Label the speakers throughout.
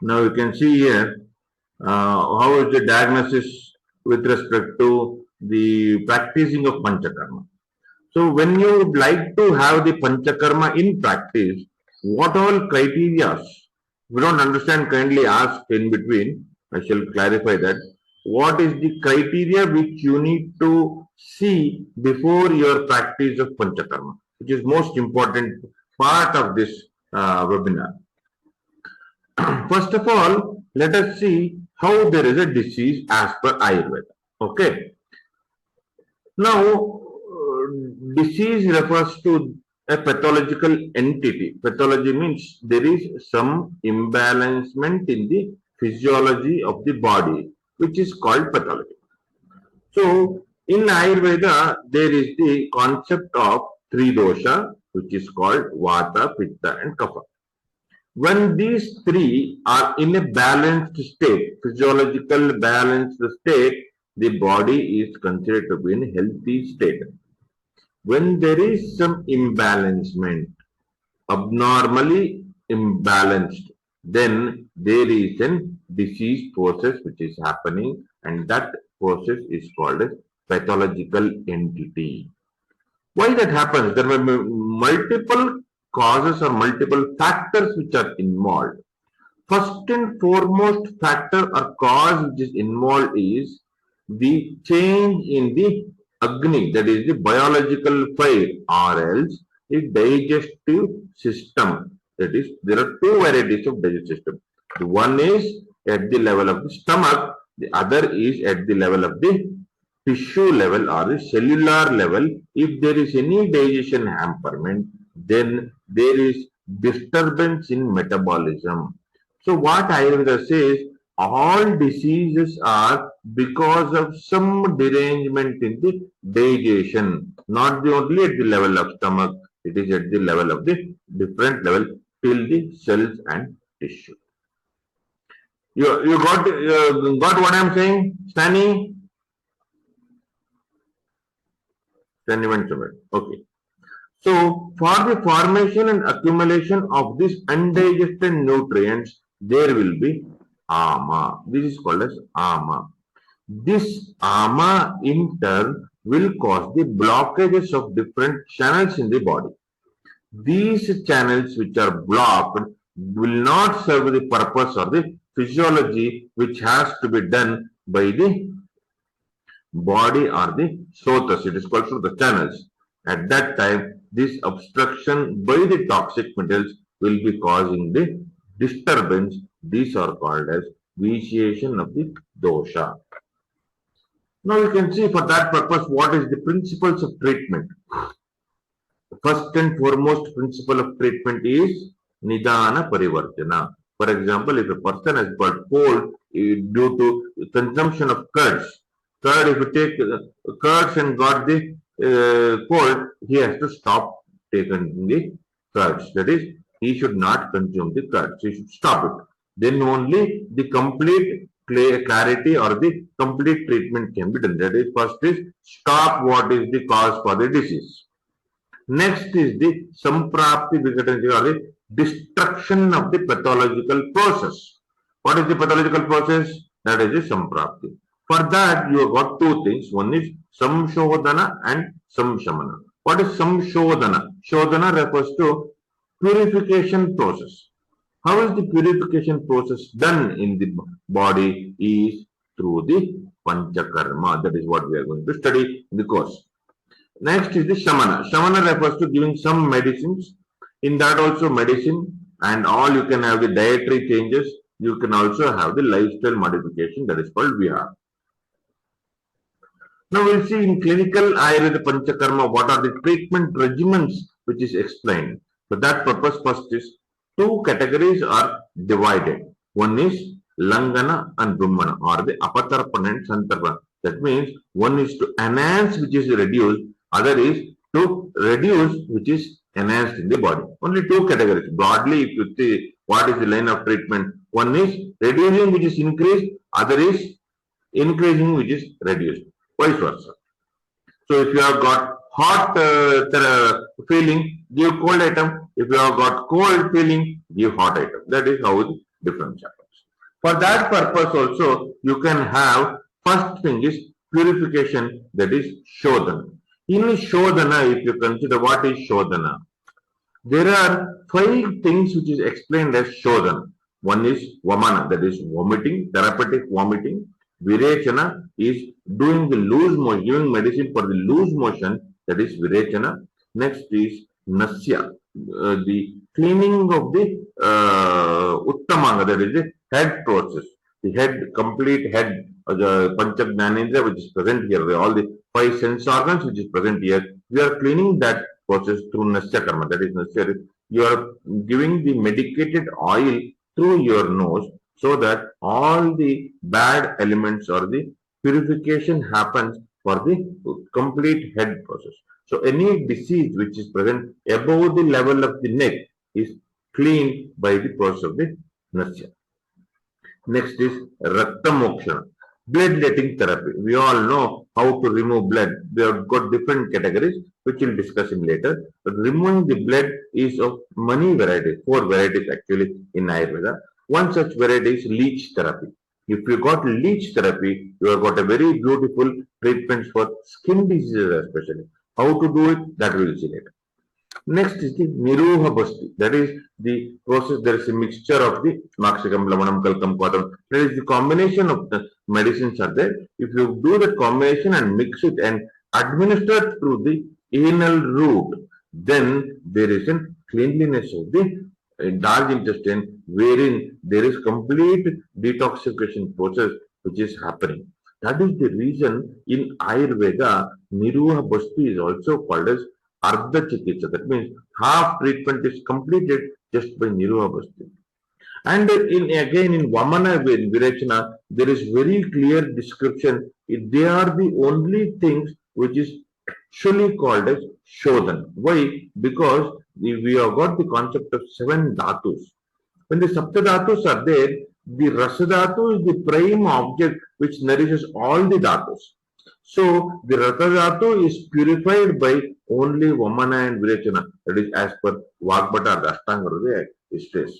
Speaker 1: Now you can see here how is the diagnosis with respect to the practicing of Panchakarma. So when you would like to have the Panchakarma in practice, what all criteria? If you don't understand, kindly ask in between. I shall clarify that. What is the criteria which you need to see before your practice of Panchakarma, which is most important part of this webinar. First of all, let us see how there is a disease as per Ayurveda. Okay. Now, disease refers to a pathological entity. Pathology means there is some imbalancement in the physiology of the body, which is called pathology. So, in Ayurveda, there is the concept of three dosha, which is called Vata, Pitta, and Kapha. When these three are in a balanced state, physiological balanced state, the body is considered to be in a healthy state. When there is some imbalancement, abnormally imbalanced, then there is a disease process which is happening, and that process is called as pathological entity. Why that happens? There may be multiple causes or multiple factors which are involved. First and foremost factor or cause which is involved is the change in the Agni, that is the biological fire, or else the digestive system. That is, there are two varieties of digestive system. The one is at the level of the stomach, the other is at the level of the tissue level or the cellular level. If there is any digestion hamperment, then there is disturbance in metabolism. So what Ayurveda says, all diseases are because of some derangement in the digestion, not only at the level of stomach, it is at the level of the different level till the cells and tissue. You got what I'm saying, Stanley? Okay. So, for the formation and accumulation of these undigested nutrients, there will be ama. This is called as ama. This ama in turn will cause the blockages of different channels in the body. These channels which are blocked will not serve the purpose or the physiology which has to be done by the body or the sotas. It is called through the channels. At that time, this obstruction by the toxic metals will be causing the disturbance. These are called as vitiation of the dosha. Now you can see for that purpose what is the principles of treatment. First and foremost principle of treatment is nidana parivartana. For example, if a person has got cold due to consumption of curds, if you take curds and got the cold, he has to stop taking the curds. That is, he should not consume the curds. He should stop it. Then only the complete clarity or the complete treatment can be done. That is, first is stop what is the cause for the disease. Next is the samprapti vigatanti, or the destruction of the pathological process. What is the pathological process? That is the samprapti. For that, you have got two things. One is samshodhana and samshamana. What is samshodhana? Shodhana refers to purification process. How is the purification process done in the body? Is through the Panchakarma. That is what we are going to study in the course. Next is the Shamana. Shamana refers to giving some medicines. In that also medicine, and all you can have the dietary changes. You can also have the lifestyle modification, that is called Vihara. Now we'll see in clinical Ayurveda-Panchakarma what are the treatment regimens which is explained. For that purpose, first is two categories are divided. One is Langana and Brahmana, or the Apatarpana and Santarpana. That means one is to enhance, which is reduced, other is to reduce, which is enhanced in the body. Only two categories. Broadly, if you see what is the line of treatment, one is reducing, which is increased, other is increasing, which is reduced. Vice versa. So if you have got hot feeling, give cold item. If you have got cold feeling, give hot item. That is how the difference happens. For that purpose also, you can have first thing is purification, that is Shodhana. In Shodhana, if you consider what is Shodhana, there are five things which is explained as Shodhana. One is Vamana, that is vomiting, therapeutic vomiting. Virechana is doing the loose motion, giving medicine for the loose motion, that is Virechana. Next is Nasya, the cleaning of the Uttamanga, that is the head process. The head, complete head, the Pancha Jnanendra, which is present here, all the five sense organs which is present here, we are cleaning that process through Nasya Karma. That is Nasya. You are giving the medicated oil through your nose so that all the bad elements or the purification happens for the complete head process. So any disease which is present above the level of the neck is cleaned by the process of the Nasya. Next is Rakta Moksha, bloodletting therapy. We all know how to remove blood. We have got different categories, which we'll discuss in later. But removing the blood is of many varieties, four varieties actually in Ayurveda. One such variety is leech therapy. If you got leech therapy, you have got a very beautiful treatment for skin diseases especially. How to do it, that we will see later. Next is the Niruha Basti. That is the process. There is a mixture of the Makshikam, Lavanam, Kalkam, Kwatam. That is the combination of the medicines are there. If you do the combination and mix it and administer through the anal route, then there is a cleanliness of the large intestine wherein there is complete detoxification process which is happening. That is the reason in Ayurveda, Niruha Basti is also called as Ardha Chikitsa. That means half treatment is completed just by Niruha Basti. And again in Vamana Virechana, there is very clear description. They are the only things which is actually called as Shodhan. Why? Because we have got the concept of seven dhatus. When the Saptadhatus are there, the Rasadhatu is the prime object which nourishes all the dhatus. So the Ratadhatu is purified by only Vamana and Virechana. That is as per Vagbhata, the Ashtanga Hridaya is stressed.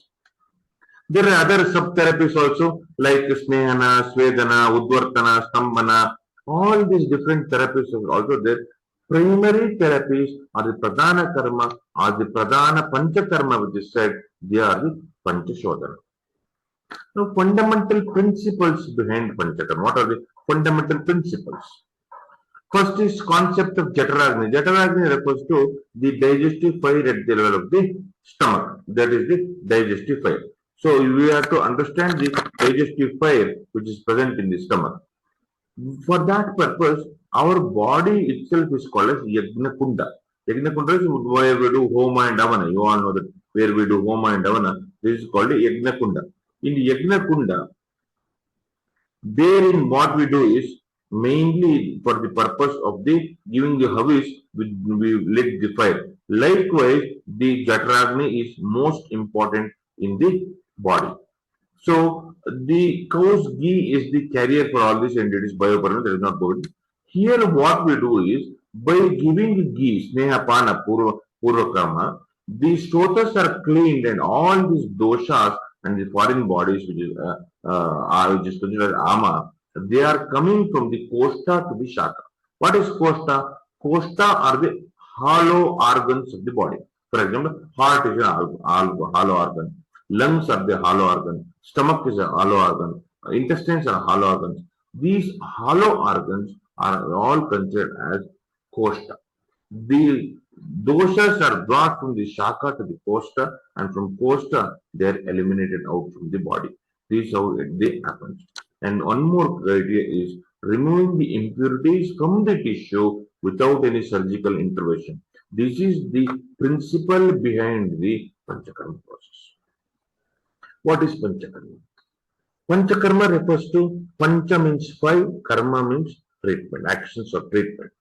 Speaker 1: There are other sub-therapies also like Snehana, Svedana, Udvartana, Stambhana. All these different therapies are also there. Primary therapies are the Pradhana Karma or the Pradhana Panchakarma which is said, they are the Panchashodhana. Now fundamental principles behind Panchakarma. What are the fundamental principles? First is concept of Jataragni. Jataragni refers to the digestive fire at the level of the stomach. That is the digestive fire. So we have to understand the digestive fire which is present in the stomach. For that purpose, our body itself is called as Yajna Kunda. Yajna Kunda is where we do Homa and Avana. You all know that where we do Homa and Avana. This is called Yajna Kunda. In Yajna Kunda, therein what we do is mainly for the purpose of the giving the havis, we lit the fire. Likewise, the Jataragni is most important in the body. So the cow's ghee is the carrier for all these entities, biopermanent, that is not good. Here what we do is, by giving ghee, sneha pana, purvakama, these stotas are cleaned and all these doshas and the foreign bodies which is considered ama, they are coming from the kosta to the shaka. What is kosta? Kosta are the hollow organs of the body. For example, heart is a hollow organ. Lungs are the hollow organ. Stomach is a hollow organ. Intestines are hollow organs. These hollow organs are all considered as kosta. The doshas are brought from the shaka to the kosta, and from kosta they are eliminated out from the body. This is how they happen. And one more criteria is removing the impurities from the tissue without any surgical intervention. This is the principle behind the Panchakarma process. What is Panchakarma? Panchakarma refers to Pancha means five, Karma means treatment, actions or treatment.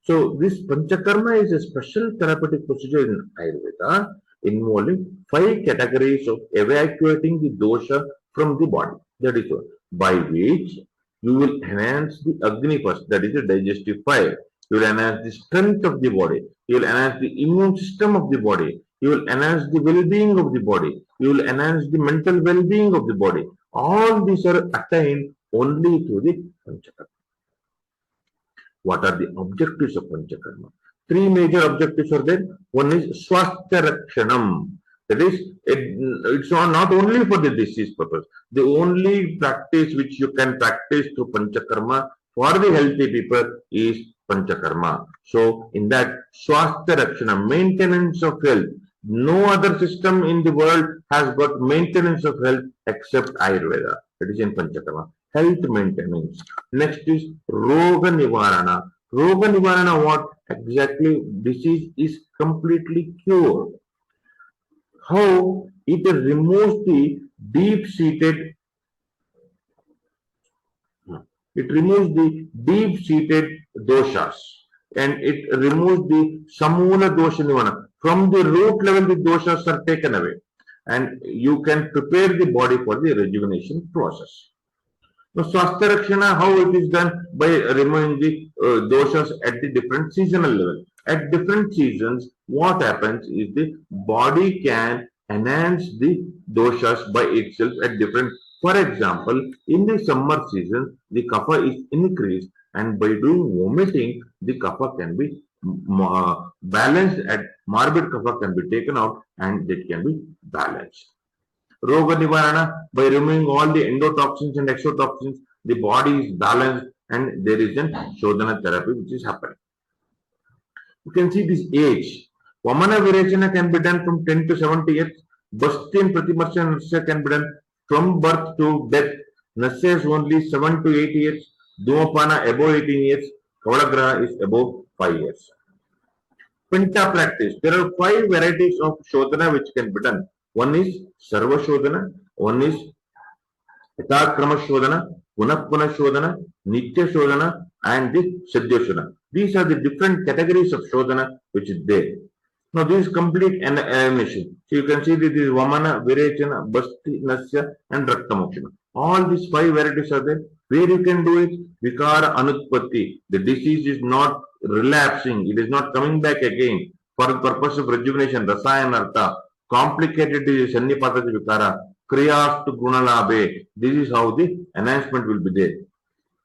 Speaker 1: So this Panchakarma is a special therapeutic procedure in Ayurveda involving five categories of evacuating the dosha from the body. That is what, by which you will enhance the Agni first, that is the digestive fire. You will enhance the strength of the body. You will enhance the immune system of the body. You will enhance the well-being of the body. You will enhance the mental well-being of the body. All these are attained only through the Panchakarma. What are the objectives of Panchakarma? Three major objectives are there. One is Swasthya Rakshanam. That is, it's not only for the disease purpose. The only practice which you can practice through Panchakarma for the healthy people is Panchakarma. So, in that Swasthya Rakshanam, maintenance of health. No other system in the world has got maintenance of health except Ayurveda. That is in Panchakarma. Health maintenance. Next is Roga Nivarana. Roga Nivarana, what exactly? Disease is completely cured. How? It removes the deep-seated, deep-seated doshas, and it removes the Samula dosha nivana. From the root level, the doshas are taken away, and you can prepare the body for the rejuvenation process. Now, Swasthya Rakshana, how it is done? By removing the doshas at the different seasonal level. At different seasons, what happens is the body can enhance the doshas by itself at different. For example, in the summer season, the kapha is increased, and by doing vomiting, the kapha can be balanced. At morbid kapha can be taken out, and it can be balanced. Roga Nivarana, by removing all the endotoxins and exotoxins, the body is balanced and there is a Shodhana therapy which is happening. You can see this age. Vamana Virechana can be done from 10 to 70 years. Basti and Pratimarsha Nasya can be done from birth to death. Nasya is only 7 to 8 years. Dhumapana above 18 years. Kavalagraha is above 5 years. Pinta practice. There are 5 varieties of Shodhana which can be done. One is Sarva Shodhana, one is Yatakrama Shodhana, Punapuna Shodhana, Nitya Shodhana, and the Sadhya Shodhana. These are the different categories of Shodhana which is there. Now, this is complete animation. So, you can see that this is Vamana, Virechana, Basti, Nasya, and Raktamokshana. All these 5 varieties are there. Where you can do it? Vikara Anutpatti. The disease is not relapsing, it is not coming back again. For the purpose of rejuvenation, Rasayanartha, complicated is Sannipata Vikara, Kriyas to Gunalabe. This is how the enhancement will be there.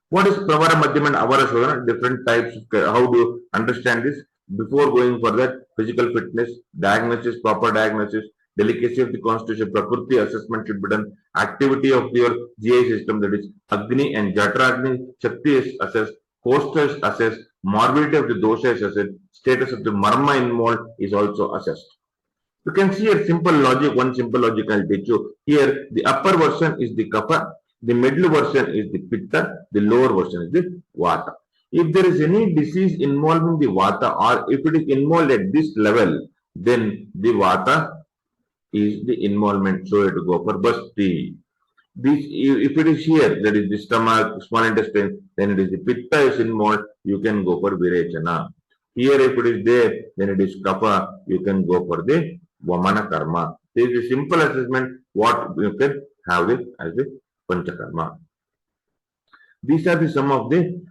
Speaker 1: What is Pravara Madhyam and Avara Shodhana? Different types of, how do you understand this? Before going for that, physical fitness, diagnosis, proper diagnosis, delicacy of the constitution, Prakriti assessment should be done, activity of your GI system, that is Agni and Jatragni, Shakti is assessed, Kosta is assessed, morbidity of the dosha is assessed, status of the Marma involved is also assessed. You can see a simple logic, one simple logic I'll teach you. Here, the upper version is the Kapha, the middle version is the Pitta, the lower version is the Vata. If there is any disease involving the Vata, or if it is involved at this level, then the Vata is the involvement. So, you have to go for Basti. This, if it is here, that is the stomach, small intestine, then it is the Pitta is involved, you can go for Virechana. Here, if it is there, then it is Kapha, you can go for the Vamana Karma. This is a simple assessment what you can have it as the Panchakarma. These are the some of the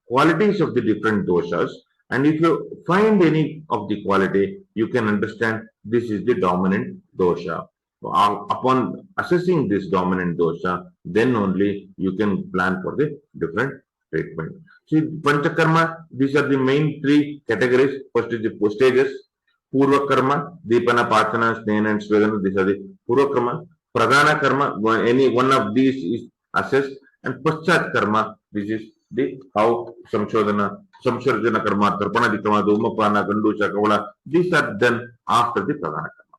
Speaker 1: qualities of the different doshas, and if you find any of the quality, you can understand this is the dominant dosha. Upon assessing this dominant dosha, then only you can plan for the different treatment. See, Panchakarma, these are the main 3 categories. First is the stages. Purva Karma, Deepana, Pachana, Snena, and Svedana. These are the Purva Karma. Pradhana Karma, any one of these is assessed. And Paschat Karma, this is the how Samshodhana Karma, Tarpana Karma, Dhumapana, Gandusha, Kavala. These are done after the Pradhana Karma.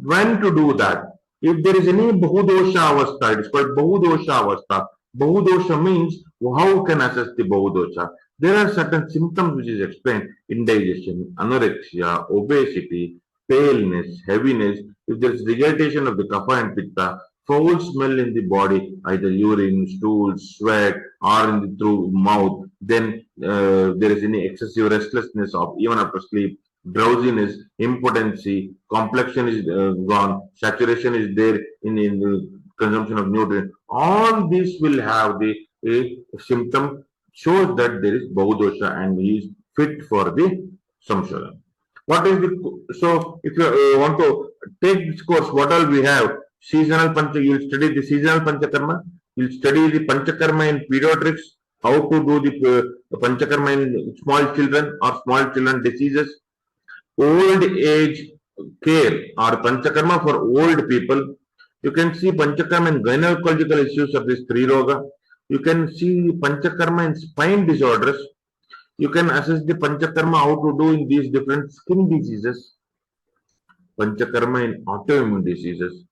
Speaker 1: When to do that? If there is any Bahudosha Avastha, it is called Bahudosha Avastha. Bahudosha means how can assess the Bahudosha? There are certain symptoms which is explained: indigestion, anorexia, obesity, paleness, heaviness. If there is regurgitation of the kapha and pitta, foul smell in the body, either urine, stool, sweat, or in the through mouth, then there is any excessive restlessness of even after sleep, drowsiness, impotency, complexion is gone, saturation is there in the consumption of nutrients. All this will have the symptom shows that there is Bahudosha and he is fit for the Samshodhana. What is the, so if you want to take this course, what all we have? seasonal pancha, you will study the seasonal panchakarma, you will study the panchakarma in pediatrics, how to do the panchakarma in small children or small children diseases, old age care or panchakarma for old people. You can see panchakarma in gynecological issues of this three roga. You can see panchakarma in spine disorders. You can assess the panchakarma how to do in these different skin diseases. Panchakarma in autoimmune diseases.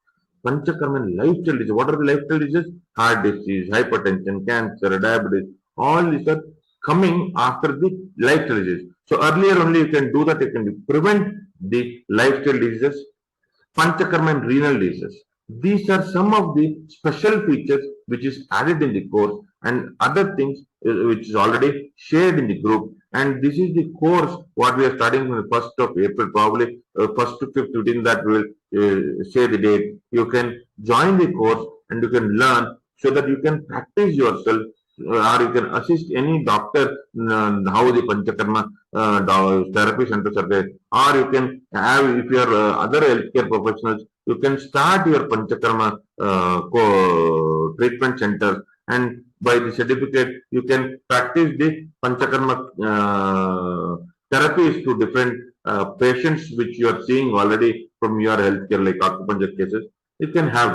Speaker 1: Panchakarma in lifestyle diseases. What are the lifestyle diseases? Heart disease, hypertension, cancer, diabetes. All these are coming after the lifestyle disease. So earlier only you can do that. You can prevent the lifestyle diseases. Panchakarma and renal diseases. These are some of the special features which is added in the course and other things which is already shared in the group. And this is the course what we are starting from the 1st of April, probably 1st to 5th within that we will say the date. You can join the course and you can learn so that you can practice yourself or you can assist any doctor how the Panchakarma therapy centers are there. Or you can have, if you are other healthcare professionals, you can start your Panchakarma treatment center, and by the certificate, you can practice the Panchakarma therapies to different patients which you are seeing already from your healthcare, like acupuncture cases. You can have